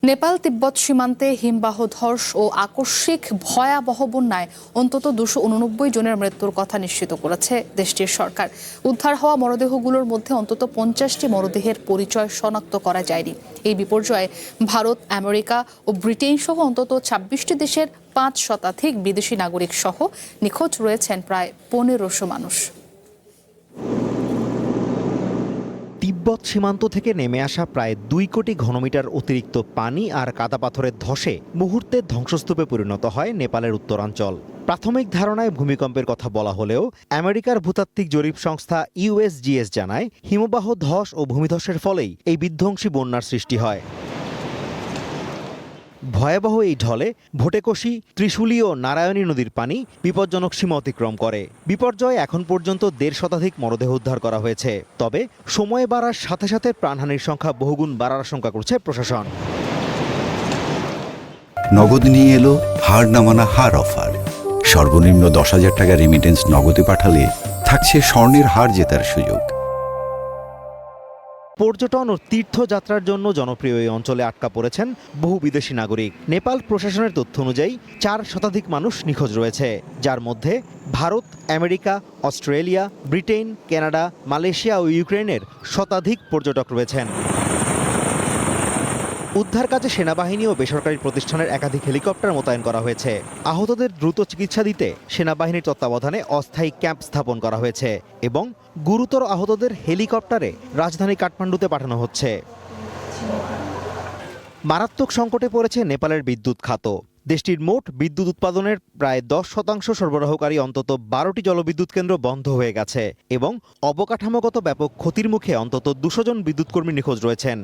নেপাল তিব্বত সীমান্তে হিমবাহ ধস ও আকস্মিক ভয়াবহ বন্যায় অন্তত 289 জনের মৃত্যুর কথা নিশ্চিত করেছে দেশটির সরকার। উদ্ধার হওয়া মরদেহগুলোর মধ্যে অন্তত 50টি মরদেহের পরিচয় শনাক্ত করা যায়নি। এই বিপর্যয়ে ভারত, আমেরিকা ও ব্রিটেন সহ অন্তত 26টি দেশের 5 শতাধিক বিদেশি নাগরিক সহ নিখোঁজ রয়েছেন প্রায় 1500 মানুষ। তিব্বত সীমান্ত থেকে নেমে আসা প্রায় 2 কোটি ঘনমিটার অতিরিক্ত পানি আর কাদা পাথরের ধসে মুহূর্তে ধ্বংসস্তূপে পরিণত হয় নেপালের উত্তরাঞ্চল। প্রাথমিক ধারণায় ভূমিকম্পের কথা বলা হলেও আমেরিকার ভূতাত্ত্বিক জরিপ সংস্থা USGS জানায় হিমবাহ ধস ও ভূমিধসের ফলেই এই বিধ্বংসী বন্যার সৃষ্টি হয়। ভয়াবহ এই ঢলে ভোটেকোশি, ত্রিশুলি ও নারায়ণী নদীর পানি বিপজ্জনক সীমা অতিক্রম করে। বিপর্যয়ে এখন পর্যন্ত 1.5 শতাধিক মরদেহ উদ্ধার করা হয়েছে। তবে সময় বাড়ার সাথে সাথে প্রাণহানির সংখ্যা বহুগুণ বাড়ার আশঙ্কা করছে প্রশাসন। নগদ নিয়ে এলো হার না মানা হার অফার। সর্বনিম্ন 10,000 টাকা রেমিটেন্স নগদে পাঠালে থাকছে স্বর্ণের হার জেতার সুযোগ। পর্যটন ও তীর্থযাত্রার জন্য জনপ্রিয় এই অঞ্চলে আটকা পড়েছেন বহু বিদেশি নাগরিক। নেপাল প্রশাসনের তথ্য অনুযায়ী 4 শতাধিক মানুষ নিখোঁজ রয়েছে, যার মধ্যে Bharat, America, Australia, Britain, Canada, Malaysia ও ইউক্রেনের শতাধিক পর্যটক রয়েছেন। উদ্ধার কাজে সেনাবাহিনী ও বেসরকারি প্রতিষ্ঠানের একাধিক হেলিকপ্টার মোতায়েন করা হয়েছে। আহতদের দ্রুত চিকিৎসা দিতে সেনাবাহিনীর তত্ত্বাবধানে অস্থায়ী ক্যাম্প স্থাপন করা হয়েছে এবং গুরুতর আহতদের হেলিকপ্টারে রাজধানী কাঠমান্ডুতে পাঠানো হচ্ছে। মারাত্মক সংকটে পড়েছে নেপালের বিদ্যুৎ খাত। দেশটির মোট বিদ্যুৎ উৎপাদনের প্রায় 10% সরবরাহকারী অন্তত 12টি জলবিদ্যুৎ কেন্দ্র বন্ধ হয়ে গেছে এবং অবকাঠামোগত ব্যাপক ক্ষতির মুখে অন্তত 200 জন বিদ্যুৎ কর্মী নিখোঁজ রয়েছেন।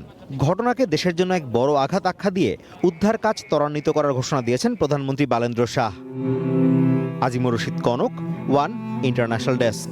ঘটনাকে দেশের জন্য এক বড় আঘাত আখ্যা দিয়ে উদ্ধার কাজ ত্বরান্বিত করার ঘোষণা দিয়েছেন প্রধানমন্ত্রী Balendra Shah. Azimur Rashid Kanak, one international desk.